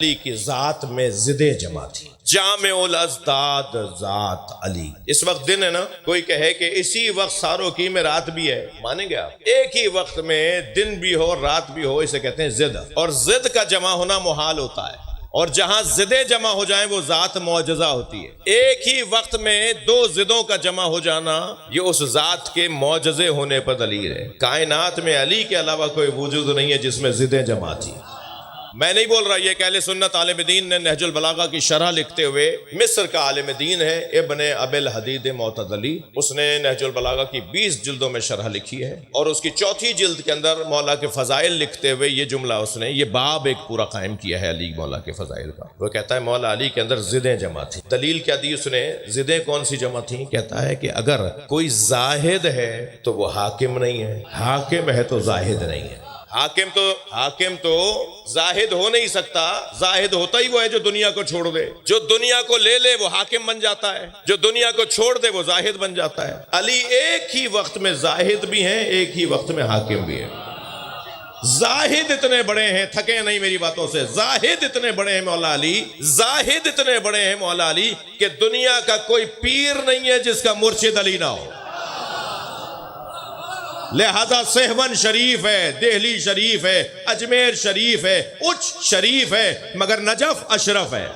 علی کی ذات میں ضدیں جمع تھی۔ جامع الازداد ذات علی۔ اس وقت دن ہے نا، کوئی کہے کہ اسی وقت ساروں کی میں رات بھی ہے، مانیں گے آپ؟ ایک ہی وقت میں دن بھی ہو رات بھی ہو، اسے کہتے ہیں ضد، اور ضد کا جمع ہونا محال ہوتا ہے، اور جہاں ضدیں جمع ہو جائیں وہ ذات معجزہ ہوتی ہے۔ ایک ہی وقت میں دو ضدوں کا جمع ہو جانا یہ اس ذات کے معجزے ہونے پر دلیل ہے۔ کائنات میں علی کے علاوہ کوئی وجود نہیں ہے جس میں ضدیں جمع تھی۔ میں نہیں بول رہا، یہ کہ اہل سنت عالم دین نے نہج البلاغہ کی شرح لکھتے ہوئے، مصر کا عالم دین ہے ابن ابی الحدید معتزلی، اس نے نہج البلاغہ کی 20 جلدوں میں شرح لکھی ہے، اور اس کی چوتھی جلد کے اندر مولا کے فضائل لکھتے ہوئے یہ جملہ اس نے، یہ باب ایک پورا قائم کیا ہے علی مولا کے فضائل کا۔ وہ کہتا ہے مولا علی کے اندر ضدیں جمع تھیں۔ دلیل کیا دی اس نے؟ ضدیں کون سی جمع تھیں؟ کہتا ہے کہ اگر کوئی زاہد ہے تو وہ حاکم نہیں ہے، حاکم ہے تو زاہد نہیں ہے۔ حاکم تو زاہد ہو نہیں سکتا، زاہد ہوتا ہی وہ ہے جو دنیا کو چھوڑ دے۔ جو دنیا کو لے لے وہ حاکم بن جاتا ہے، جو دنیا کو چھوڑ دے وہ زاہد بن جاتا ہے۔ علی ایک ہی وقت میں زاہد بھی ہیں، ایک ہی وقت میں حاکم بھی ہیں۔ زاہد اتنے بڑے ہیں، تھکے نہیں میری باتوں سے، زاہد اتنے بڑے ہیں مولا علی، زاہد اتنے بڑے ہیں مولا علی کہ دنیا کا کوئی پیر نہیں ہے جس کا مرشد علی نہ ہو۔ لہذا سہون شریف ہے، دہلی شریف ہے، اجمیر شریف ہے، اچ شریف ہے، مگر نجف اشرف ہے۔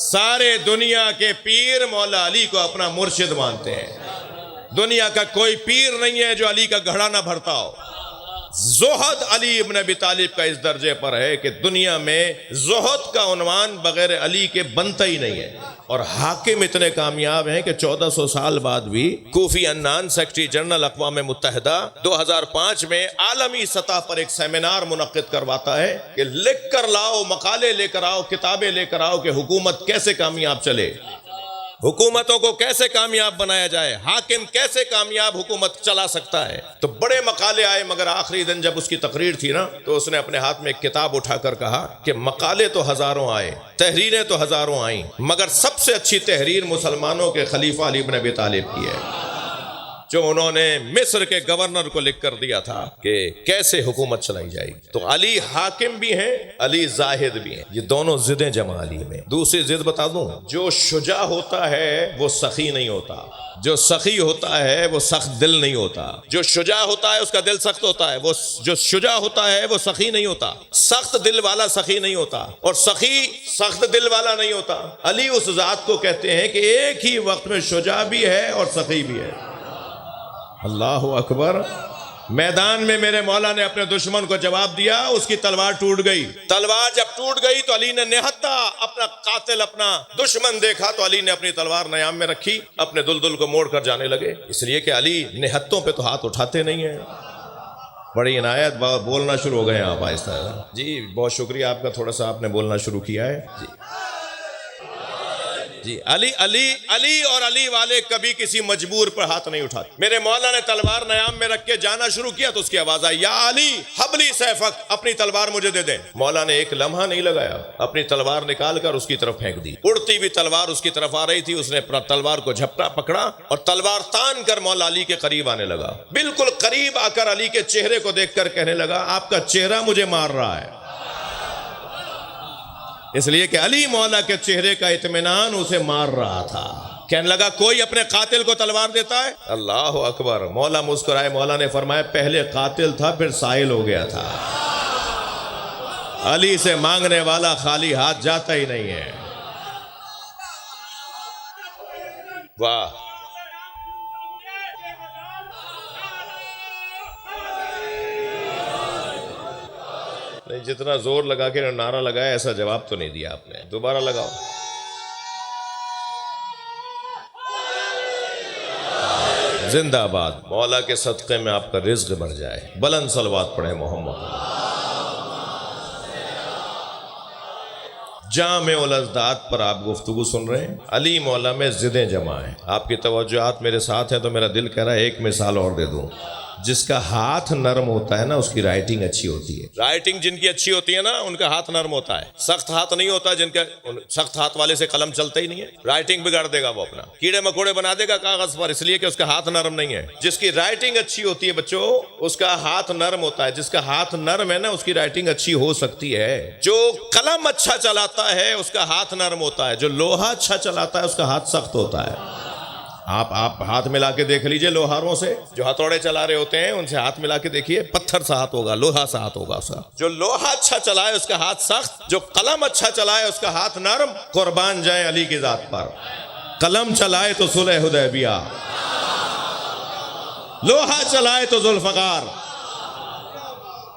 سارے دنیا کے پیر مولا علی کو اپنا مرشد مانتے ہیں۔ دنیا کا کوئی پیر نہیں ہے جو علی کا گھڑا نہ بھرتا ہو۔ زہد علی ابن ابی طالب کا اس درجے پر ہے کہ دنیا میں زہد کا عنوان بغیر علی کے بنتا ہی نہیں ہے، اور حاکم اتنے کامیاب ہیں کہ 1400 سال بعد بھی کوفی عنان سیکرٹری جنرل اقوام متحدہ 2005 میں عالمی سطح پر ایک سیمینار منعقد کرواتا ہے کہ لکھ کر لاؤ، مقالے لے کر آؤ، کتابیں لے کر آؤ کہ حکومت کیسے کامیاب چلے، حکومتوں کو کیسے کامیاب بنایا جائے، حاکم کیسے کامیاب حکومت چلا سکتا ہے۔ تو بڑے مقالے آئے، مگر آخری دن جب اس کی تقریر تھی نا تو اس نے اپنے ہاتھ میں ایک کتاب اٹھا کر کہا کہ مقالے تو ہزاروں آئے، تحریریں تو ہزاروں آئیں، مگر سب سے اچھی تحریر مسلمانوں کے خلیفہ علی ابن ابی طالب کی ہے، جو انہوں نے مصر کے گورنر کو لکھ کر دیا تھا کہ کیسے حکومت چلائی جائے گی۔ تو علی حاکم بھی ہیں، علی زاہد بھی ہیں، یہ دونوں ضدیں جمع علی میں۔ دوسری ضد بتا دوں، جو شجاع ہوتا ہے وہ سخی نہیں ہوتا، جو سخی ہوتا ہے وہ سخت دل نہیں ہوتا، جو شجاع ہوتا ہے اس کا دل سخت ہوتا ہے، وہ جو شجاع ہوتا ہے وہ سخی نہیں ہوتا، سخت دل والا سخی نہیں ہوتا، اور سخی سخت دل والا نہیں ہوتا۔ علی اس ذات کو کہتے ہیں کہ ایک ہی وقت میں شجاع بھی ہے اور سخی بھی ہے۔ اللہ اکبر۔ میدان میں میرے مولا نے اپنے دشمن کو جواب دیا، اس کی تلوار ٹوٹ گئی۔ تلوار جب ٹوٹ گئی تو علی نے نہتا اپنا قاتل، اپنا دشمن دیکھا تو علی نے اپنی تلوار نیام میں رکھی، اپنے دلدل کو موڑ کر جانے لگے، اس لیے کہ علی نہتوں پہ تو ہاتھ اٹھاتے نہیں ہیں۔ بڑی عنایت، بولنا شروع ہو گئے آپ آہستہ۔ جی بہت شکریہ آپ کا، تھوڑا سا آپ نے بولنا شروع کیا ہے۔ جی علی اور علی والے کبھی کسی مجبور پر ہاتھ نہیں اٹھاتے۔ میرے مولا نے تلوار نیام میں رکھ کے جانا شروع کیا تو اس کی آواز آئی، یا علی حبلی سیفک، اپنی تلوار مجھے دے دیں۔ مولا نے ایک لمحہ نہیں لگایا، اپنی تلوار نکال کر اس کی طرف پھینک دی۔ اڑتی بھی تلوار اس کی طرف آ رہی تھی، اس نے اپنا تلوار کو جھپٹا پکڑا اور تلوار تان کر مولا علی کے قریب آنے لگا۔ بالکل قریب آ کر علی کے چہرے کو دیکھ کر کہنے لگا، آپ کا چہرہ مجھے مار رہا ہے، اس لیے کہ علی مولا کے چہرے کا اطمینان اسے مار رہا تھا۔ کہنے لگا، کوئی اپنے قاتل کو تلوار دیتا ہے؟ اللہ اکبر۔ مولا مسکرائے، مولا نے فرمایا، پہلے قاتل تھا پھر سائل ہو گیا تھا، علی سے مانگنے والا خالی ہاتھ جاتا ہی نہیں ہے۔ واہ۔ نہیں، جتنا زور لگا کے نعرہ لگایا ایسا جواب تو نہیں دیا آپ نے، دوبارہ لگاؤ۔ زندہ باد۔ مولا کے صدقے میں آپ کا رزق بڑھ جائے۔ بلند صلوات پڑھیں محمد۔ جامع الازداد پر آپ گفتگو سن رہے ہیں، علی مولا میں ضدیں جمع ہیں۔ آپ کی توجہات میرے ساتھ ہیں تو میرا دل کہہ رہا ہے ایک مثال اور دے دوں۔ جس کا ہاتھ نرم ہوتا ہے نا اس کی رائٹنگ اچھی ہوتی ہے. رائٹنگ جن کی اچھی ہوتی ہے نا ان کا ہاتھ نرم ہوتا ہے. سخت ہاتھ نہیں ہوتا جن کا, سخت ہاتھ والے سے قلم چلتا ہی نہیں ہے, رائٹنگ بگاڑ دے گا وہ, اپنا کیڑے مکوڑے بنا دے گا کاغذ پر, اس لیے کہ اس کا ہاتھ نرم نہیں ہے. جس کی رائٹنگ اچھی ہوتی ہے بچوں اس کا ہاتھ نرم ہوتا ہے. جس کا ہاتھ نرم ہے نا اس کی رائٹنگ اچھی ہو سکتی ہے. جو قلم اچھا چلاتا ہے اس کا ہاتھ نرم ہوتا ہے, جو لوہا اچھا چلاتا ہے اس کا ہاتھ سخت ہوتا ہے. آپ ہاتھ ملا کے دیکھ لیجئے لوہاروں سے, جو ہتھوڑے چلا رہے ہوتے ہیں ان سے ہاتھ ملا کے دیکھیے, پتھر سا ہاتھ ہوگا, لوہا سا ہاتھ ہوگا اس کا. جو لوہا اچھا چلائے اس کا ہاتھ سخت, جو قلم اچھا چلائے اس کا ہاتھ نرم. قربان جائیں علی کی ذات پر. قلم چلائے تو صلح حدیبیہ, لوہا چلائے تو ذوالفقار.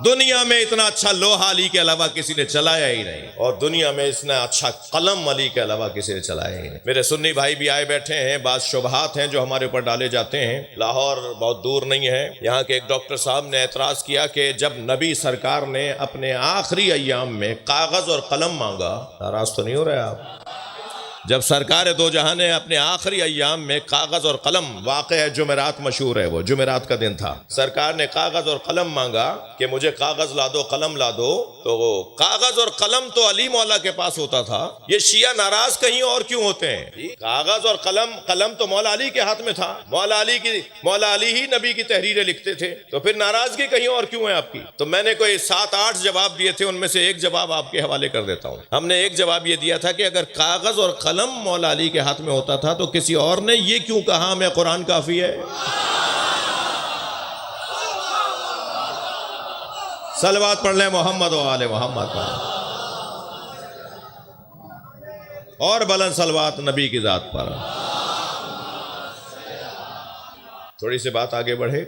دنیا میں اتنا اچھا لوہا علی کے علاوہ کسی نے چلایا ہی نہیں, اور دنیا میں اتنا اچھا قلم علی کے علاوہ کسی نے چلایا ہی نہیں. میرے سنی بھائی بھی آئے بیٹھے ہیں, بعض شبہات ہیں جو ہمارے اوپر ڈالے جاتے ہیں. لاہور بہت دور نہیں ہے, یہاں کے ایک ڈاکٹر صاحب نے اعتراض کیا کہ جب نبی سرکار نے اپنے آخری ایام میں کاغذ اور قلم مانگا, ناراض تو نہیں ہو رہے آپ؟ جب سرکار دو جہاں نے اپنے آخری ایام میں کاغذ اور قلم, واقع ہے جمعرات مشہور ہے, وہ جمعرات کا دن تھا, سرکار نے کاغذ اور قلم مانگا کہ مجھے کاغذ لا دو, قلم لا دو, تو وہ کاغذ اور قلم تو علی مولا کے پاس ہوتا تھا. یہ شیعہ ناراض کہیں اور کیوں ہوتے ہیں؟ کاغذ اور قلم تو مولا علی کے ہاتھ میں تھا, مولا علی ہی نبی کی تحریریں لکھتے تھے, تو پھر ناراضگی کہیں اور کیوں ہے آپ کی؟ تو میں نے کوئی 7-8 جواب دیے تھے, ان میں سے ایک جواب آپ کے حوالے کر دیتا ہوں. ہم نے ایک جواب یہ دیا تھا کہ اگر کاغذ اور قلم مولا علی کے ہاتھ میں ہوتا تھا تو کسی اور نے یہ کیوں کہا میں قرآن کافی ہے؟ صلوات پڑھ لیں محمد و آل محمد پر, اور بلند صلوات نبی کی ذات پر. تھوڑی سی بات آگے بڑھے.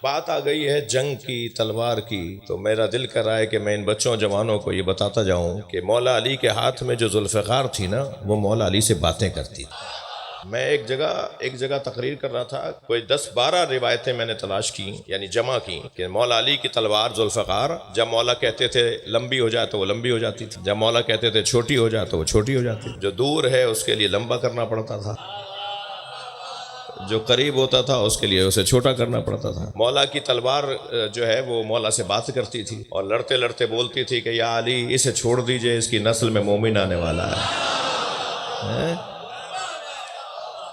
بات آ گئی ہے جنگ کی, تلوار کی, تو میرا دل کر رہا ہے کہ میں ان بچوں جوانوں کو یہ بتاتا جاؤں کہ مولا علی کے ہاتھ میں جو ذوالفقار تھی نا وہ مولا علی سے باتیں کرتی تھی. میں ایک جگہ تقریر کر رہا تھا, کوئی 10-12 روایتیں میں نے تلاش کی, یعنی جمع کی, کہ مولا علی کی تلوار ذوالفقار, جب مولا کہتے تھے لمبی ہو جائے تو وہ لمبی ہو جاتی تھی, جب مولا کہتے تھے چھوٹی ہو جائے تو وہ چھوٹی ہو جاتی. جو دور ہے اس کے لیے لمبا کرنا پڑتا تھا, جو قریب ہوتا تھا اس کے لیے اسے چھوٹا کرنا پڑتا تھا. مولا کی تلوار جو ہے وہ مولا سے بات کرتی تھی, اور لڑتے لڑتے بولتی تھی کہ یا علی اسے چھوڑ دیجئے, اس کی نسل میں مومن آنے والا ہے.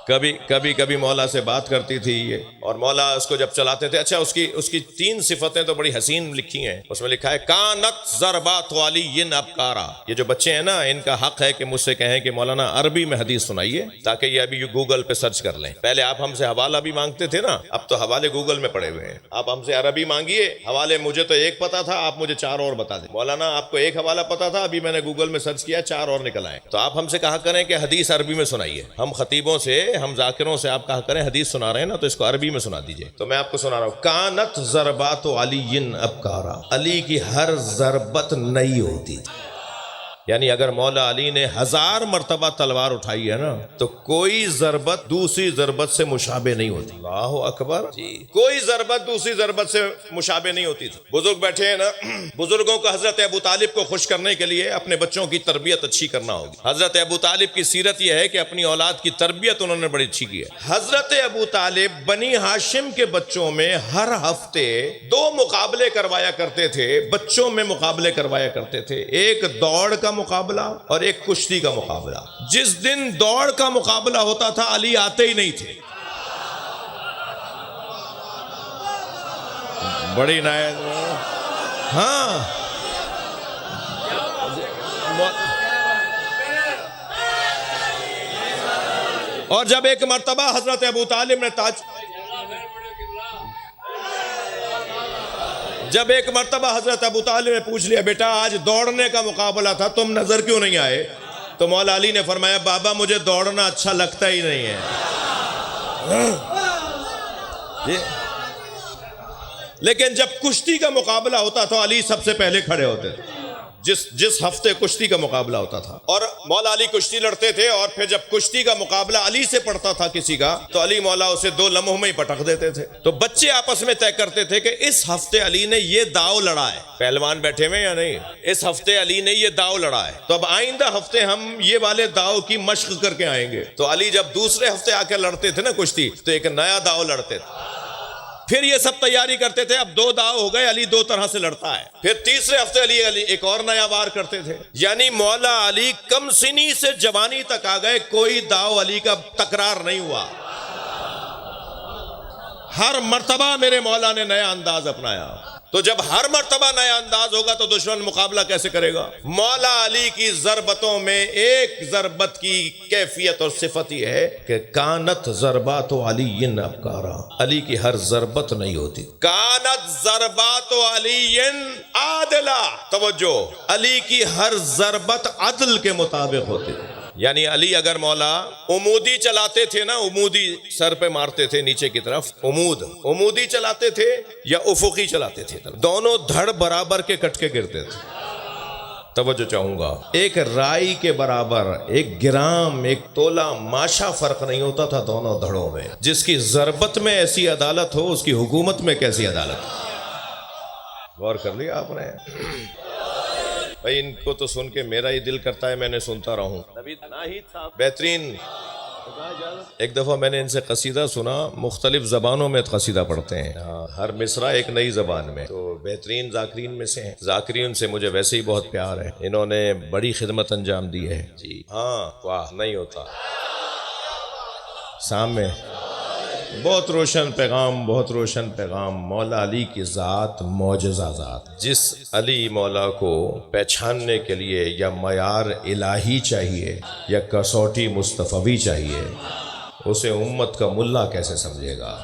کبھی مولا سے بات کرتی تھی, اور مولا اس کو جب چلاتے تھے. اچھا اس کی 3 صفتیں تو بڑی حسین لکھی ہیں, اس میں لکھا ہے کانت ضربات والی ابکارا. یہ جو بچے ہیں نا ان کا حق ہے کہ مجھ سے کہیں کہ مولانا عربی میں حدیث سنائیے, تاکہ یہ ابھی گوگل پہ سرچ کر لیں. پہلے آپ ہم سے حوالہ بھی مانگتے تھے نا, اب تو حوالے گوگل میں پڑے ہوئے ہیں. آپ ہم سے عربی مانگیے, حوالے مجھے تو ایک پتا تھا, آپ مجھے 4 اور بتا دیں. مولانا آپ کو ایک حوالہ پتا تھا, ابھی میں نے گوگل میں سرچ کیا 4 اور نکل آئے. تو آپ ہم سے کہا کریں کہ حدیث عربی میں سنائیے. ہم خطیبوں سے, ہم ذاکروں سے آپ کہا کریں حدیث سنا رہے ہیں نا تو اس کو عربی میں سنا دیجئے. تو میں آپ کو سنا رہا ہوں. کانت ضربات علی ابکارا, علی کی ہر ضربت نئی ہوتی تھی. یعنی اگر مولا علی نے 1000 مرتبہ تلوار اٹھائی ہے نا تو کوئی ضربت دوسری ضربت سے مشابہ نہیں ہوتی. اللہ اکبر. کوئی ضربت دوسری ضربت سے مشابہ نہیں ہوتی تھی. بزرگ بیٹھے ہیں نا, بزرگوں کو حضرت ابو طالب کو خوش کرنے کے لیے اپنے بچوں کی تربیت اچھی کرنا ہوگی. حضرت ابو طالب کی سیرت یہ ہے کہ اپنی اولاد کی تربیت انہوں نے بڑی اچھی کی ہے. حضرت ابو طالب بنی ہاشم کے بچوں میں ہر ہفتے 2 مقابلے کروایا کرتے تھے, بچوں میں مقابلے کروایا کرتے تھے. ایک دوڑ کا مقابلہ اور ایک کشتی کا مقابلہ. جس دن دوڑ کا مقابلہ ہوتا تھا علی آتے ہی نہیں تھے. بڑی نائب. ہاں اور جب ایک مرتبہ حضرت ابو طالب نے جب ایک مرتبہ حضرت ابو طالب نے پوچھ لیا بیٹا آج دوڑنے کا مقابلہ تھا تم نظر کیوں نہیں آئے, تو مولا علی نے فرمایا بابا مجھے دوڑنا اچھا لگتا ہی نہیں ہے. لیکن جب کشتی کا مقابلہ ہوتا تو علی سب سے پہلے کھڑے ہوتے تھے. جس ہفتے کشتی کا مقابلہ ہوتا تھا اور مولا علی کشتی لڑتے تھے, اور پھر جب کشتی کا مقابلہ علی سے پڑتا تھا کسی کا تو علی مولا اسے 2 لمحوں میں ہی پٹک دیتے تھے. تو بچے آپس میں طے کرتے تھے کہ اس ہفتے علی نے یہ داؤ لڑا ہے. پہلوان بیٹھے ہوئے یا نہیں, اس ہفتے علی نے یہ داؤ لڑا ہے, تو اب آئندہ ہفتے ہم یہ والے داؤ کی مشق کر کے آئیں گے. تو علی جب دوسرے ہفتے آ کے لڑتے تھے نا کشتی تو ایک نیا داؤ لڑتے تھے. پھر یہ سب تیاری کرتے تھے، اب 2 داؤ ہو گئے، علی 2 طرح سے لڑتا ہے، پھر تیسرے ہفتے علی ایک اور نیا وار کرتے تھے، یعنی مولا علی کم سنی سے جوانی تک آ گئے، کوئی داؤ علی کا تکرار نہیں ہوا، ہر مرتبہ میرے مولا نے نیا انداز اپنایا۔ تو جب ہر مرتبہ نیا انداز ہوگا تو دشمن مقابلہ کیسے کرے گا؟ مولا علی کی ضربتوں میں ایک ضربت کی کیفیت اور صفت یہ ہے کہ کانت ضربات علی ابکارا، علی کی ہر ضربت نہیں ہوتی، کانت ضربات علی عادلہ، توجہ، علی کی ہر ضربت عدل کے مطابق ہوتی ہے، یعنی علی اگر مولا عمودی چلاتے تھے نا، عمودی سر پہ مارتے تھے نیچے کی طرف، عمودی چلاتے تھے یا افقی چلاتے تھے، دونوں دھڑ برابر کے کٹ کے گرتے تھے۔ توجہ چاہوں گا، ایک رائی کے برابر، ایک گرام، ایک تولہ ماشا فرق نہیں ہوتا تھا دونوں دھڑوں میں۔ جس کی ضربت میں ایسی عدالت ہو، اس کی حکومت میں کیسی عدالت ہو؟ غور کر لیا آپ نے؟ بھائی ان کو تو سن کے میرا ہی دل کرتا ہے میں نے سنتا رہوں۔ بہترین، ایک دفعہ میں نے ان سے قصیدہ سنا، مختلف زبانوں میں قصیدہ پڑھتے ہیں، ہر مصرع ایک نئی زبان میں، تو بہترین ذاکرین میں سے ہیں، ذاکرین سے مجھے ویسے ہی بہت پیار ہے، انہوں نے بڑی خدمت انجام دی ہے جی، ہاں واہ نہیں ہوتا سامنے، بہت روشن پیغام، بہت روشن پیغام۔ مولا علی کی ذات معجزہ ذات، جس علی مولا کو پہچاننے کے لیے یا معیار الہی چاہیے یا کسوٹی مصطفی چاہیے، اسے امت کا ملا کیسے سمجھے گا؟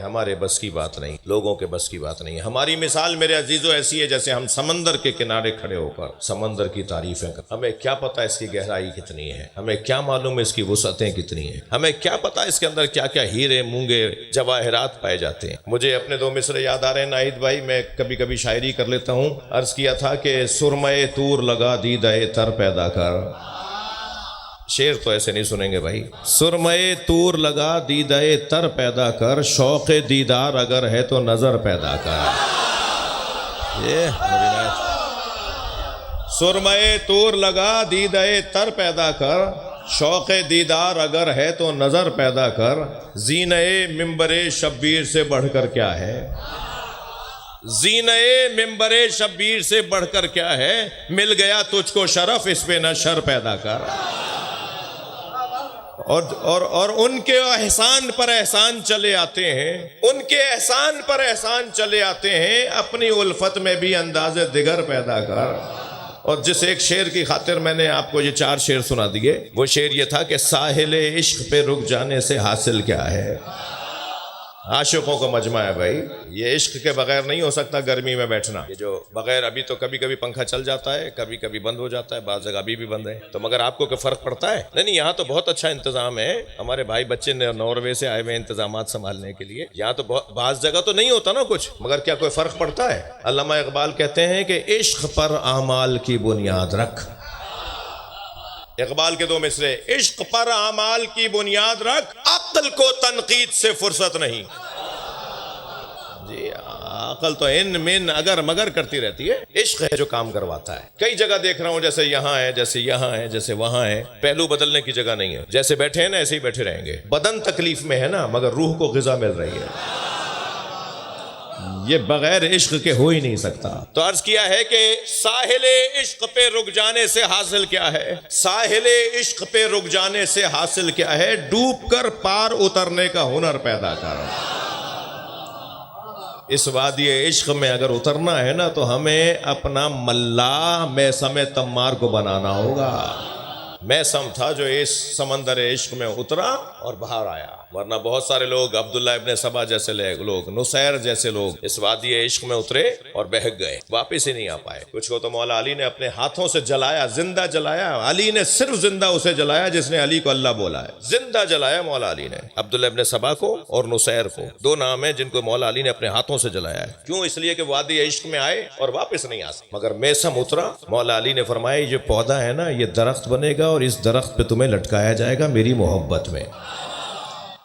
ہمارے بس کی بات نہیں، لوگوں کے بس کی بات نہیں۔ ہماری مثال میرے عزیزوں ایسی ہے جیسے ہم سمندر کے کنارے کھڑے ہو کر سمندر کی تعریفیں کریں، ہمیں کیا پتہ اس کی گہرائی کتنی ہے، ہمیں کیا معلوم اس کی وسعتیں کتنی ہیں، ہمیں کیا پتہ اس کے اندر کیا کیا ہیرے مونگے جواہرات پائے جاتے ہیں۔ مجھے اپنے 2 مصرے یاد آ رہے ہیں ناہید بھائی، میں کبھی کبھی شاعری کر لیتا ہوں۔ عرض کیا تھا کہ سرمے طور لگا دیدہ تر پیدا کر، شعر تو ایسے نہیں سنیں گے بھائی، سرمے طور لگا دیدہ تر پیدا کر، شوق دیدار اگر ہے تو نظر پیدا کر۔ سرمے طور لگا دیدہ تر پیدا کر، شوق دیدار اگر ہے تو نظر پیدا کر، زینہ ممبر شبیر سے بڑھ کر کیا ہے، زینہ ممبر شبیر سے بڑھ کر کیا ہے، مل گیا تجھ کو شرف اس پہ نہ شر پیدا کر۔ اور ان کے احسان پر احسان چلے آتے ہیں، ان کے احسان پر احسان چلے آتے ہیں، اپنی الفت میں بھی انداز دیگر پیدا کر۔ اور جس ایک شعر کی خاطر میں نے آپ کو یہ 4 شعر سنا دیے، وہ شعر یہ تھا کہ ساحل عشق پہ رک جانے سے حاصل کیا ہے۔ عاشقوں کا مجمع ہے بھائی، یہ عشق کے بغیر نہیں ہو سکتا گرمی میں بیٹھنا، یہ جو بغیر، ابھی تو کبھی کبھی پنکھا چل جاتا ہے، کبھی کبھی بند ہو جاتا ہے، بعض جگہ ابھی بھی بند ہے، تو مگر آپ کو کہ فرق پڑتا ہے؟ نہیں، یہاں تو بہت اچھا انتظام ہے، ہمارے بھائی بچے ناروے سے آئے ہوئے انتظامات سنبھالنے کے لیے، یہاں تو بعض جگہ تو نہیں ہوتا نا کچھ، مگر کیا کوئی فرق پڑتا ہے؟ علامہ اقبال کہتے ہیں کہ عشق پر اعمال کی بنیاد رکھ، اقبال کے 2 مصرے، عشق پر اعمال کی بنیاد رکھ، عقل کو تنقید سے فرصت نہیں۔ جی عقل تو ان من اگر مگر کرتی رہتی ہے، عشق ہے جو کام کرواتا ہے۔ کئی جگہ دیکھ رہا ہوں، جیسے یہاں ہے، جیسے یہاں ہے، جیسے وہاں ہے، پہلو بدلنے کی جگہ نہیں ہے، جیسے بیٹھے ہیں نا ایسے ہی بیٹھے رہیں گے، بدن تکلیف میں ہے نا مگر روح کو غذا مل رہی ہے، یہ بغیر عشق کے ہو ہی نہیں سکتا۔ تو عرض کیا ہے کہ ساحل عشق پہ رک جانے سے حاصل کیا ہے، ساحل عشق پہ رک جانے سے حاصل کیا ہے، ڈوب کر پار اترنے کا ہنر پیدا کر۔ اس وادی عشق میں اگر اترنا ہے نا تو ہمیں اپنا ملا میسم تمار کو بنانا ہوگا۔ میسم تھا جو اس سمندر عشق میں اترا اور باہر آیا، ورنہ بہت سارے لوگ، عبداللہ ابن سبا جیسے لوگ، نصیر جیسے لوگ اس وادی عشق میں اترے اور بہک گئے، واپس ہی نہیں آ پائے۔ کچھ کو تو مولا علی نے اپنے ہاتھوں سے جلایا، زندہ جلایا، علی نے صرف زندہ اسے جلایا جس نے علی کو اللہ بولا ہے، زندہ جلایا مولا علی نے عبداللہ ابن سبا کو اور نصیر کو، 2 نام ہیں جن کو مولا علی نے اپنے ہاتھوں سے جلایا ہے۔ کیوں؟ اس لیے کہ وادی عشق میں آئے اور واپس نہیں آ سکے۔ مگر میسم اترا، مولا علی نے فرمایا یہ پودا ہے نا، یہ درخت بنے گا اور اس درخت پہ تمہیں لٹکایا جائے گا میری محبت میں۔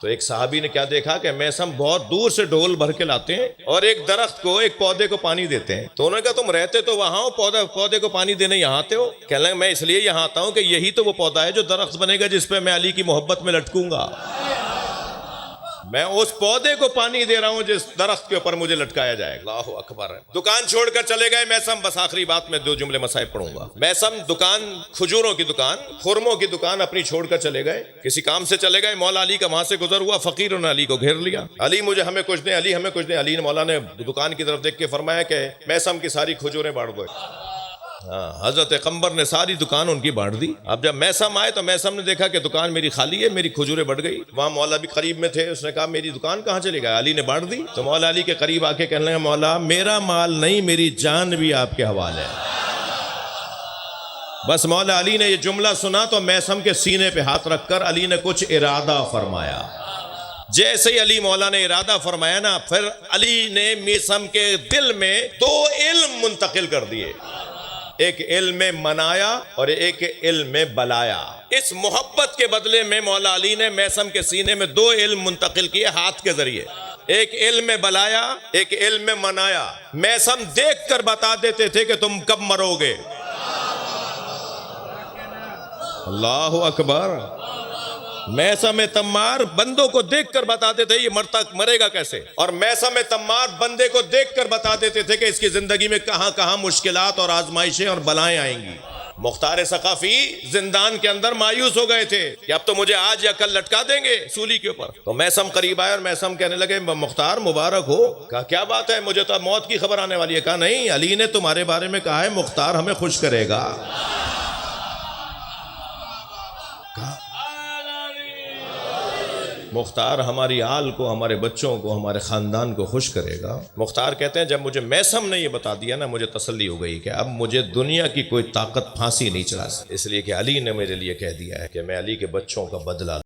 تو ایک صحابی نے کیا دیکھا کہ میسم بہت دور سے ڈھول بھر کے لاتے ہیں اور ایک درخت کو، ایک پودے کو پانی دیتے ہیں، تو انہوں نے کہا تم رہتے تو وہاں ہو، پودے کو پانی دینے یہاں آتے ہو؟ کہنے لگے میں اس لیے یہاں آتا ہوں کہ یہی تو وہ پودا ہے جو درخت بنے گا جس پہ میں علی کی محبت میں لٹکوں گا۔ میں اس پودے کو پانی دے رہا ہوں جس درخت کے اوپر مجھے لٹکایا جائے گا۔ اللہ اکبر۔ دکان چھوڑ کر چلے گئے میثم، بس آخری بات میں 2 جملے مسائب پڑھوں گا۔ میثم دکان، کھجوروں کی دکان، خرموں کی دکان اپنی چھوڑ کر چلے گئے، کسی کام سے چلے گئے، مولا علی کا وہاں سے گزر ہوا، فقیروں نے علی کو گھیر لیا، علی مجھے ہمیں کچھ دیں، علی ہمیں کچھ دیں۔ علی نے مولا نے دکان کی طرف دیکھ کے فرمایا کہ میثم کی ساری کھجوریں بانٹ دو۔ حضرت قمبر نے ساری دکان ان کی بانٹ دی۔ اب جب میثم آئے تو میثم نے دیکھا کہ دکان میری خالی ہے، میری کھجوریں بڑھ گئی۔ وہاں مولا بھی قریب میں تھے، اس نے کہا میری دکان کہاں چلی گئی؟ علی نے بانٹ دی۔ تو مولا علی کے قریب آ کے کہنے لگا مولا میرا مال نہیں، میری جان بھی آپ کے حوالے ہے۔ بس مولا علی نے یہ جملہ سنا تو میثم کے سینے پہ ہاتھ رکھ کر علی نے کچھ ارادہ فرمایا۔ جیسے ہی علی مولا نے ارادہ فرمایا نا، پھر علی نے میثم کے دل میں 2 علم منتقل کر دیے، ایک علم منایا اور ایک علم بلایا۔ اس محبت کے بدلے میں مولا علی نے میثم کے سینے میں 2 علم منتقل کیے ہاتھ کے ذریعے، ایک علم بلایا، ایک علم منایا۔ میثم دیکھ کر بتا دیتے تھے کہ تم کب مرو گے۔ اللہ اکبر۔ میثم تمار بندوں کو دیکھ کر بتاتے تھے یہ مرے گا کیسے، اور میثم تمار بندے کو دیکھ کر بتا دیتے تھے کہ اس کی زندگی میں کہاں کہاں مشکلات اور آزمائشیں اور بلائیں آئیں گی۔ مختار ثقافی زندان کے اندر مایوس ہو گئے تھے کہ اب تو مجھے آج یا کل لٹکا دیں گے سولی کے اوپر۔ تو میثم قریب آئے اور میثم کہنے لگے مختار مبارک ہو۔ کہا کیا بات ہے، مجھے تو موت کی خبر آنے والی ہے۔ کہا نہیں، علی نے تمہارے بارے میں کہا ہے مختار ہمیں خوش کرے گا۔ مختار ہماری آل کو، ہمارے بچوں کو، ہمارے خاندان کو خوش کرے گا۔ مختار کہتے ہیں جب مجھے میثم نے یہ بتا دیا نا، مجھے تسلی ہو گئی کہ اب مجھے دنیا کی کوئی طاقت پھانسی نہیں چلا سکتی، اس لیے کہ علی نے میرے لیے کہہ دیا ہے کہ میں علی کے بچوں کا بدلہ